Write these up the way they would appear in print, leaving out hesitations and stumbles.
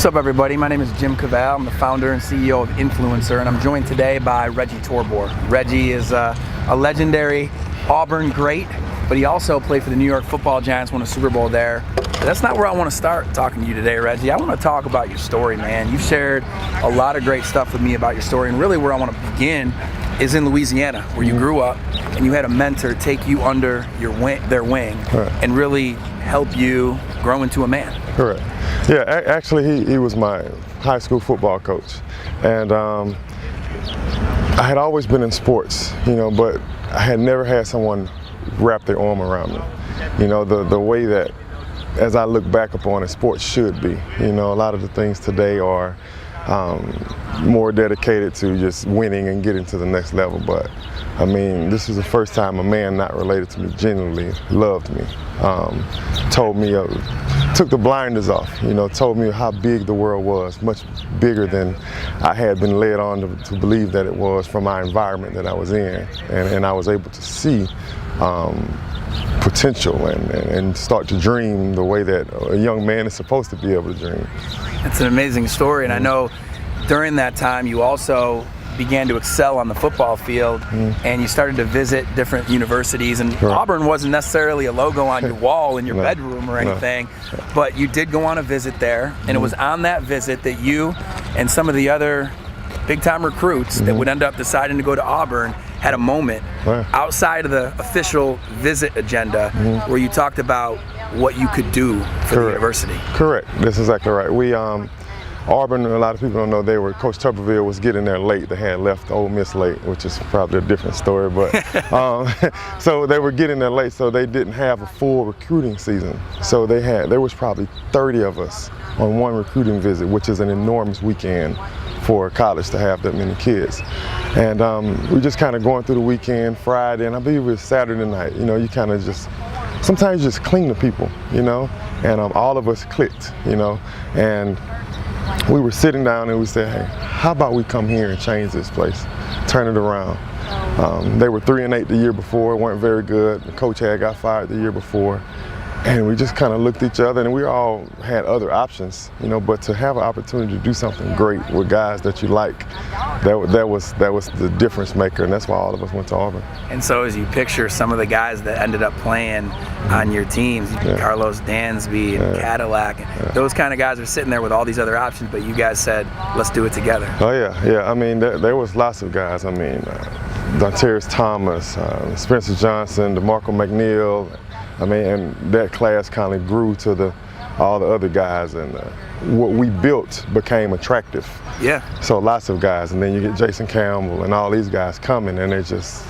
What's up, everybody? My name is Jim Cavell. I'm the founder and CEO of Influencer, and I'm joined today by Reggie Torbor. Reggie is a legendary Auburn great, but he also played for the New York Football Giants, won a Super Bowl there. But that's not where I want to start talking to you today, Reggie. I want to talk about your story, man. You've shared a lot of great stuff with me about your story, and really where I want to begin is in Louisiana, where you grew up, and you had a mentor take you under their wing, and really help you grow into a man. Correct. Yeah, actually he was my high school football coach, and I had always been in sports, but I had never had someone wrap their arm around me. The way that, as I look back upon it, sports should be. A lot of the things today are more dedicated to just winning and getting to the next level, but I mean, this is the first time a man not related to me genuinely loved me, told me, took the blinders off, told me how big the world was, much bigger than I had been led on to believe that it was from my environment that I was in, and I was able to see potential and start to dream the way that a young man is supposed to be able to dream. It's an amazing story, and I know during that time you also began to excel on the football field, and you started to visit different universities, and Auburn wasn't necessarily a logo on your wall in your bedroom or anything, but you did go on a visit there, and it was on that visit that you and some of the other big-time recruits that would end up deciding to go to Auburn had a moment outside of the official visit agenda where you talked about what you could do for the university. Correct. That's exactly right. Auburn, a lot of people don't know, Coach Tuberville was getting there late. They had left Ole Miss late, which is probably a different story, but so they were getting there late, so they didn't have a full recruiting season. So there was probably 30 of us on one recruiting visit, which is an enormous weekend for college to have that many kids. And we just kind of going through the weekend, Friday, and I believe it was Saturday night. You kind of just, sometimes you just cling to people, and all of us clicked, and we were sitting down and we said, hey, how about we come here and change this place, turn it around. They were 3-8 the year before, weren't very good. The coach had got fired the year before. And we just kind of looked at each other, and we all had other options, but to have an opportunity to do something great with guys that you like, that was the difference maker, and that's why all of us went to Auburn. And so as you picture some of the guys that ended up playing on your teams, Carlos Dansby and Cadillac, those kind of guys are sitting there with all these other options, but you guys said, let's do it together. Oh yeah. I mean, there was lots of guys. I mean, Dontaris Thomas, Spencer Johnson, DeMarco McNeil. I mean, and that class kind of grew to all the other guys, and what we built became attractive. Yeah. So lots of guys, and then you get Jason Campbell and all these guys coming, and it's just,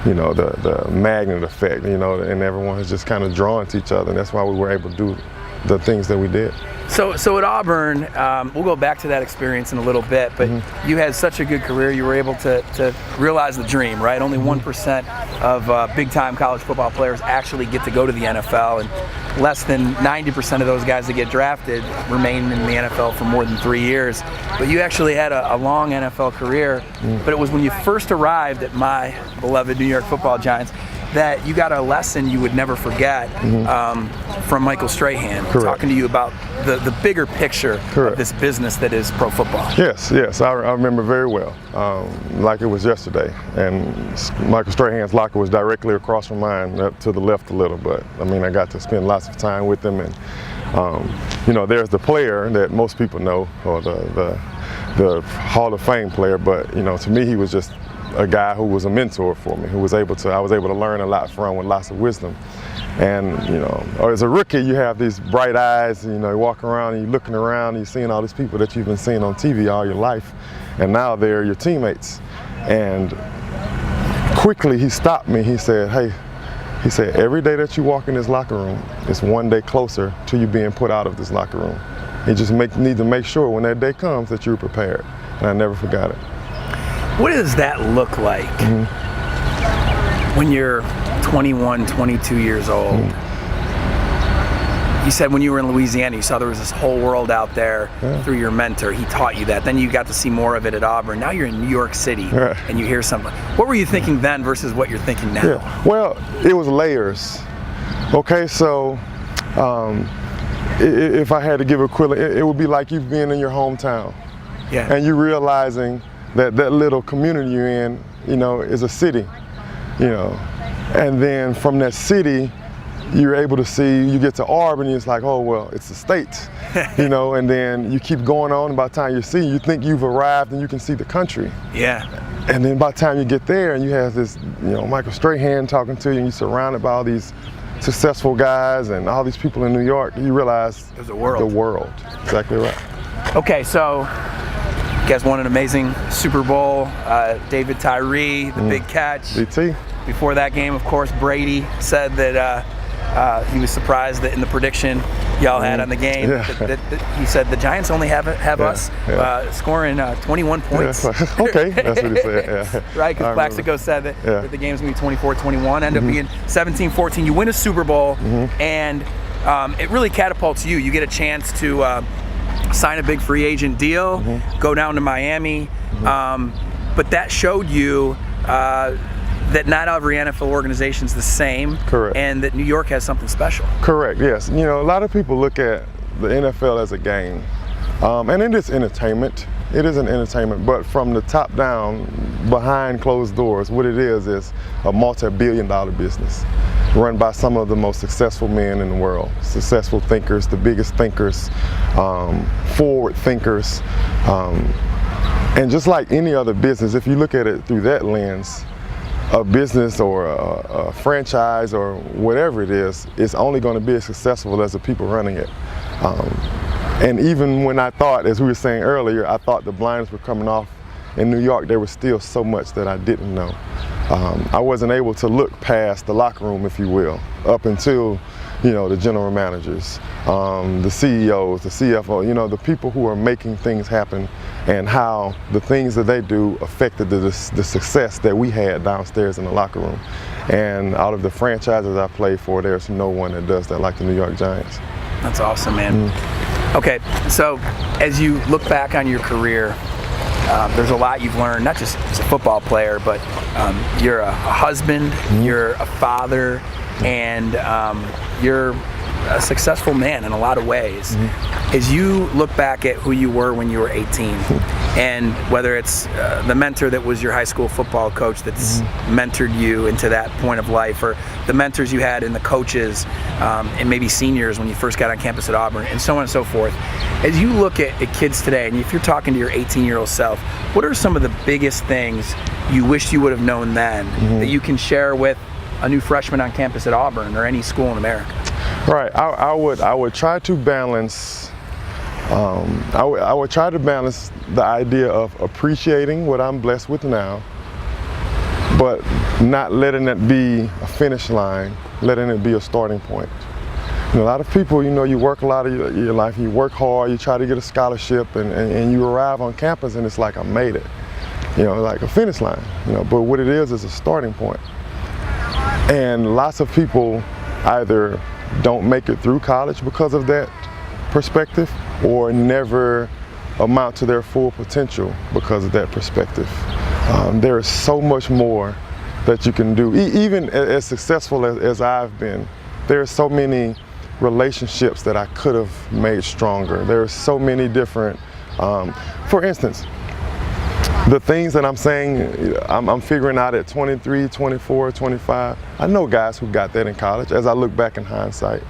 the magnet effect, and everyone is just kind of drawn to each other, and that's why we were able to do the things that we did. So at Auburn, we'll go back to that experience in a little bit, but you had such a good career, you were able to realize the dream, right? Only 1% of big-time college football players actually get to go to the NFL, and less than 90% of those guys that get drafted remain in the NFL for more than 3 years. But you actually had a long NFL career, but it was when you first arrived at my beloved New York Football Giants that you got a lesson you would never forget from Michael Strahan, talking to you about the bigger picture of this business that is pro football. Yes, I remember very well, like it was yesterday. And Michael Strahan's locker was directly across from mine, to the left a little, but I mean, I got to spend lots of time with him, and there's the player that most people know, or the Hall of Fame player, but to me he was just a guy who was a mentor for me, I was able to learn a lot from, with lots of wisdom. And as a rookie, you have these bright eyes, you walk around and you're looking around and you're seeing all these people that you've been seeing on TV all your life, and now they're your teammates. And quickly he stopped me, he said, hey, every day that you walk in this locker room, it's one day closer to you being put out of this locker room. You just need to make sure when that day comes that you're prepared. And I never forgot it. What does that look like when you're 21, 22 years old? You said when you were in Louisiana, you saw there was this whole world out there through your mentor. He taught you that. Then you got to see more of it at Auburn. Now you're in New York City and you hear something. What were you thinking then versus what you're thinking now? Well, it was layers. Okay, so if I had to give equivalent, it would be like you've been in your hometown. Yeah. And you realizing that that little community you're in, you know, is a city, you know. And then from that city, you're able to see, you get to Auburn, and it's like, oh, well, it's the States, you know, and then you keep going on, and by the time you see, you think you've arrived and you can see the country. Yeah. And then by the time you get there and you have this, you know, Michael Strahan talking to you, and you're surrounded by all these successful guys and all these people in New York, you realize there's a world. The world. Exactly right. Okay, so you guys won an amazing Super Bowl. David Tyree, the big catch. BT. Before that game, of course, Brady said that he was surprised that in the prediction y'all had on the game, that he said the Giants only have us scoring 21 points. Yeah, okay, that's what he said. Yeah. Right, because Plaxico said that the game's going to be 24-21, end up being 17-14. You win a Super Bowl, and it really catapults you. You get a chance to sign a big free agent deal, go down to Miami, but that showed you that not every NFL organization is the same. Correct. And that New York has something special. Correct, yes. You know, a lot of people look at the NFL as a game, and it is entertainment. It is an entertainment, but from the top down, behind closed doors, what it is a multi-billion-dollar business run by some of the most successful men in the world, successful thinkers, the biggest thinkers, forward thinkers, and just like any other business, if you look at it through that lens, a business or a franchise or whatever it is, it's only going to be as successful as the people running it. And even when I thought, as we were saying earlier, I thought the blinders were coming off in New York, there was still so much that I didn't know. I wasn't able to look past the locker room, if you will, up until, you know, the general managers, the CEOs, the CFO, you know, the people who are making things happen, and how the things that they do affected the success that we had downstairs in the locker room. And out of the franchises I played for, there's no one that does that like the New York Giants. That's awesome, man. Okay, so as you look back on your career, there's a lot you've learned, not just as a football player, but you're a husband, you're a father, and you're a successful man in a lot of ways. As you look back at who you were when you were 18, and whether it's the mentor that was your high school football coach that's mentored you into that point of life, or the mentors you had in the coaches and maybe seniors when you first got on campus at Auburn, and so on and so forth. As you look at kids today, and if you're talking to your 18-year-old self, what are some of the biggest things you wish you would have known then that you can share with a new freshman on campus at Auburn or any school in America? Right. I would try to balance. I would try to balance the idea of appreciating what I'm blessed with now, but not letting it be a finish line, letting it be a starting point. You know, a lot of people, you know, you work a lot of your life, you work hard, you try to get a scholarship, and you arrive on campus and it's like, I made it. You know, like a finish line. You know, but what it is a starting point. And lots of people either don't make it through college because of that perspective, or never amount to their full potential because of that perspective. There is so much more that you can do. Even as successful as I've been, there are so many relationships that I could have made stronger. There are so many different, for instance, the things that I'm saying, I'm figuring out at 23, 24, 25. I know guys who got that in college. As I look back in hindsight,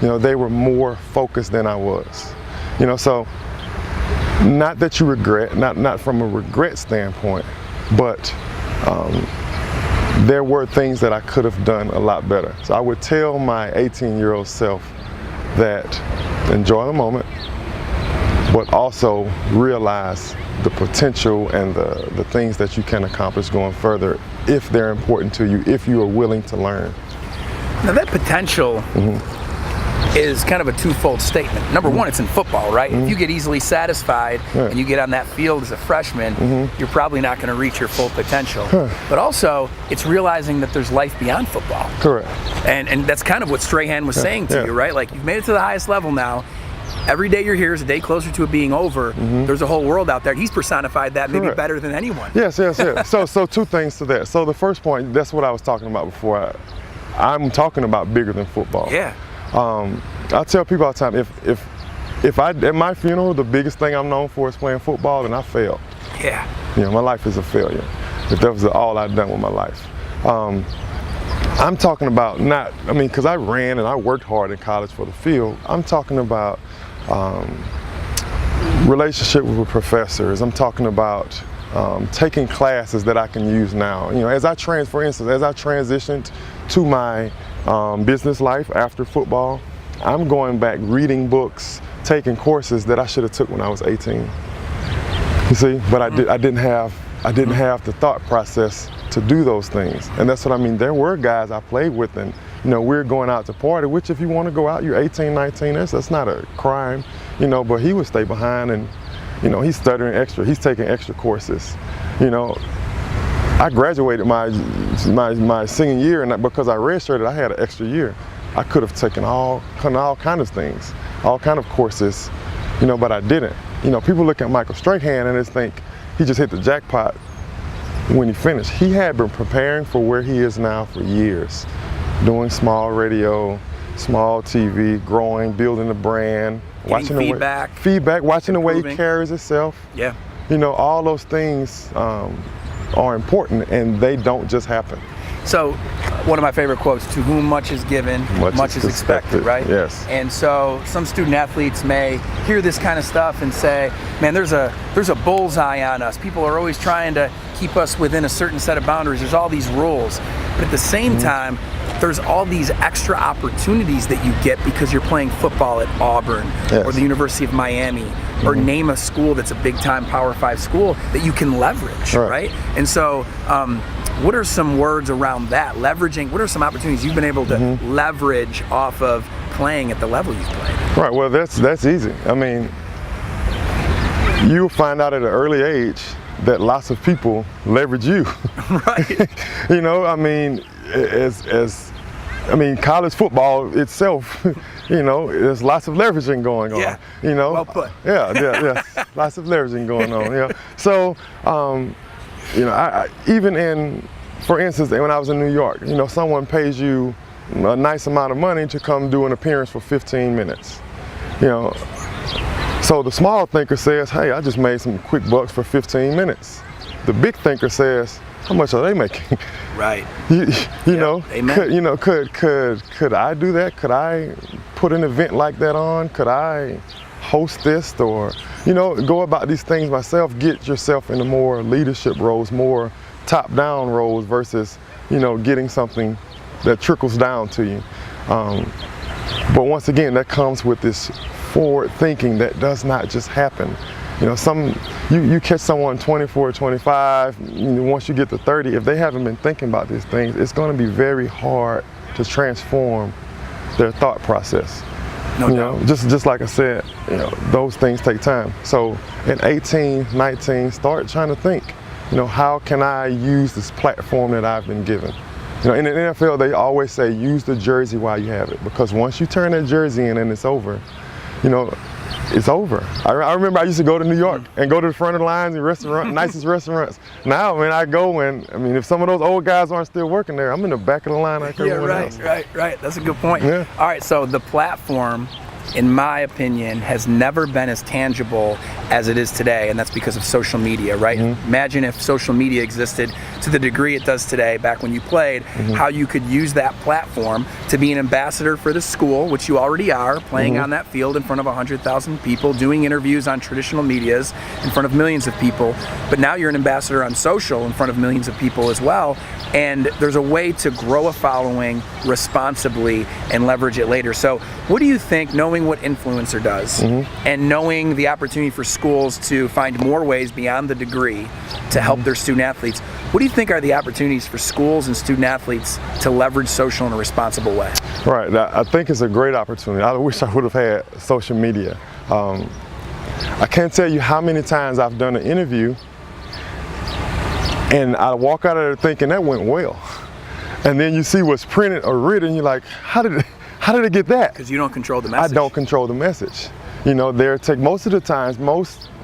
you know, they were more focused than I was. You know, so not that you regret, not from a regret standpoint, but there were things that I could have done a lot better. So I would tell my 18-year-old self that enjoy the moment, but also realize the potential and the things that you can accomplish going further if they're important to you, if you are willing to learn. Now that potential is kind of a twofold statement. Number one, it's in football, right? If you get easily satisfied and you get on that field as a freshman, you're probably not going to reach your full potential. But also, it's realizing that there's life beyond football. Correct. And that's kind of what Strahan was saying to you, right? Like, you've made it to the highest level now. Every day you're here is a day closer to it being over. There's a whole world out there. He's personified that maybe better than anyone. Yes. So two things to that. So the first point, that's what I was talking about before. I'm talking about bigger than football. Yeah. I tell people all the time, if I at my funeral, the biggest thing I'm known for is playing football, then I failed. Yeah. My life is a failure. If that was all I'd done with my life. I'm talking about because I ran and I worked hard in college for the field. I'm talking about relationship with professors. I'm talking about taking classes that I can use now. For instance, as I transitioned to my business life after football, I'm going back reading books, taking courses that I should have took when I was 18. You see, but I didn't have the thought process to do those things. And that's what I mean. There were guys I played with, and we're going out to party, which if you want to go out, you're 18, 19, that's not a crime, but he would stay behind, and he's studying extra, he's taking extra courses. I graduated my senior year, and because I redshirted, I had an extra year. I could have taken all kind of things, all kind of courses, but I didn't. People look at Michael Strahan and just think he just hit the jackpot when he finished. He had been preparing for where he is now for years, doing small radio, small TV, growing, building a brand, watching feedback, watching the way he carries himself. Yeah. All those things are important, and they don't just happen. So, one of my favorite quotes, to whom much is given, much is expected, right? Yes. And so some student athletes may hear this kind of stuff and say, man, there's a bullseye on us. People are always trying to keep us within a certain set of boundaries. There's all these rules. But at the same time, there's all these extra opportunities that you get because you're playing football at Auburn or the University of Miami, or name a school that's a big-time Power 5 school that you can leverage, right? And so, what are some words around that? Leveraging, what are some opportunities you've been able to leverage off of playing at the level you've played? Right, well, that's easy. I mean, you'll find out at an early age that lots of people leverage you. Right. College football itself, there's lots of leveraging going on. Yeah. Well put. Yeah. Lots of leveraging going on. So, for instance, when I was in New York, someone pays you a nice amount of money to come do an appearance for 15 minutes. So the small thinker says, hey, I just made some quick bucks for 15 minutes. The big thinker says, how much are they making? Right. Amen. Could I do that? Could I put an event like that on? Could I host this, or go about these things myself? Get yourself into more leadership roles, more top-down roles versus getting something that trickles down to you. But once again, that comes with this forward thinking that does not just happen. You catch someone 24, 25, once you get to 30, if they haven't been thinking about these things, it's going to be very hard to transform their thought process. No doubt. Just like I said, those things take time. So at 18, 19, start trying to think, how can I use this platform that I've been given? In the NFL, they always say, use the jersey while you have it, because once you turn that jersey in and it's over, it's over. I remember I used to go to New York and go to the front of the lines and nicest restaurants. Now, I go and, if some of those old guys aren't still working there, I'm in the back of the line like everyone else. Right. That's a good point. Yeah. All right, so the platform, in my opinion, has never been as tangible as it is today, and that's because of social media, right? Imagine if social media existed to the degree it does today, back when you played, how you could use that platform to be an ambassador for the school, which you already are, playing on that field in front of 100,000 people, doing interviews on traditional medias in front of millions of people, but now you're an ambassador on social in front of millions of people as well, and there's a way to grow a following responsibly and leverage it later. So what do you think, knowing what influencer does and knowing the opportunity for schools to find more ways beyond the degree to help their student athletes, what do you think are the opportunities for schools and student athletes to leverage social in a responsible way? Right, I think it's a great opportunity. I wish I would have had social media. I can't tell you how many times I've done an interview and I walk out of there thinking that went well. And then you see what's printed or written, you're like, how did it get that? Because you don't control the message. I don't control the message. Most of the times,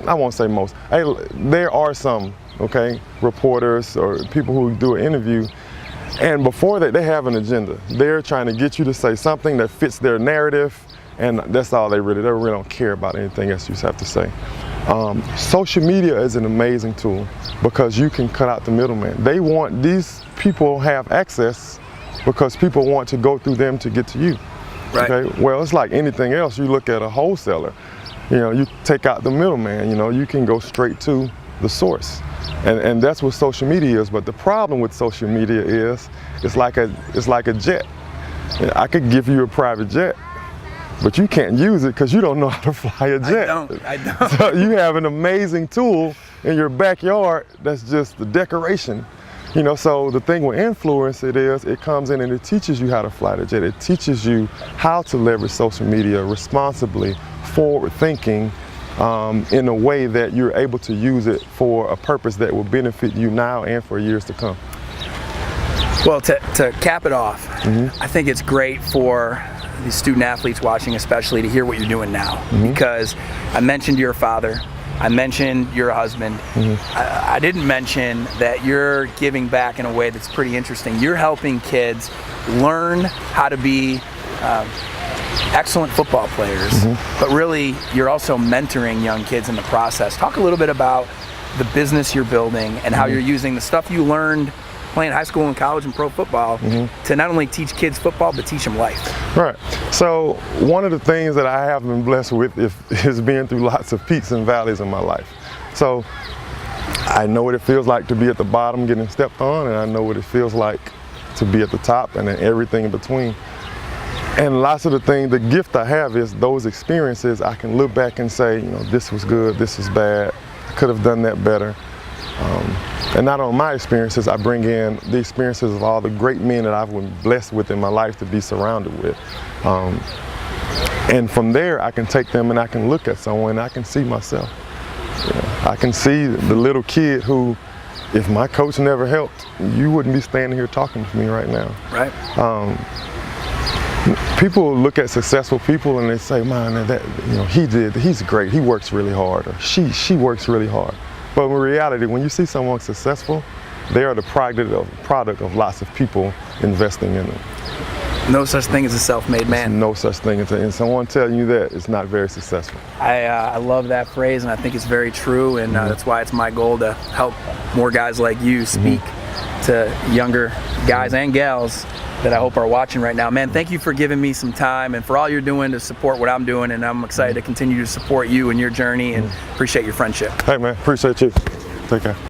I won't say most, there are some, reporters or people who do an interview, And before that, they have an agenda. They're trying to get you to say something that fits their narrative, and that's all they really don't care about anything else you have to say. Social media is an amazing tool because you can cut out the middleman. These people have access because people want to go through them to get to you. Right. Okay? Well, it's like anything else. You look at a wholesaler, you take out the middleman, you can go straight to the source. And that's what social media is. But the problem with social media is it's like a jet. I could give you a private jet, but you can't use it because you don't know how to fly a jet. I don't. So you have an amazing tool in your backyard that's just the decoration. So the thing with influence it comes in and it teaches you how to fly the jet. It teaches you how to leverage social media responsibly, forward thinking, in a way that you're able to use it for a purpose that will benefit you now and for years to come. Well, to cap it off, I think it's great for the student athletes watching especially to hear what you're doing now, because I mentioned your father, I mentioned your husband, I didn't mention that you're giving back in a way that's pretty interesting. You're helping kids learn how to be excellent football players, but really you're also mentoring young kids in the process. Talk a little bit about the business you're building and how you're using the stuff you learned playing high school and college and pro football to not only teach kids football, but teach them life. Right. So one of the things that I have been blessed with is being through lots of peaks and valleys in my life. So I know what it feels like to be at the bottom getting stepped on, and I know what it feels like to be at the top and then everything in between. And lots of the gift I have is those experiences I can look back and say, this was good, this was bad, I could have done that better. And not only my experiences, I bring in the experiences of all the great men that I've been blessed with in my life to be surrounded with. And from there, I can take them and I can look at someone and I can see myself. I can see the little kid who, if my coach never helped, you wouldn't be standing here talking to me right now. Right. People look at successful people and they say, man, he's great, he works really hard, or she works really hard. But in reality, when you see someone successful, they are the product of lots of people investing in them. No such thing as a self-made man. No such thing as and someone telling you that is not very successful. I love that phrase, and I think it's very true, and that's why it's my goal to help more guys like you speak to younger guys and gals that I hope are watching right now. Man, thank you for giving me some time and for all you're doing to support what I'm doing, and I'm excited to continue to support you and your journey and appreciate your friendship. Hey man, appreciate you. Take care.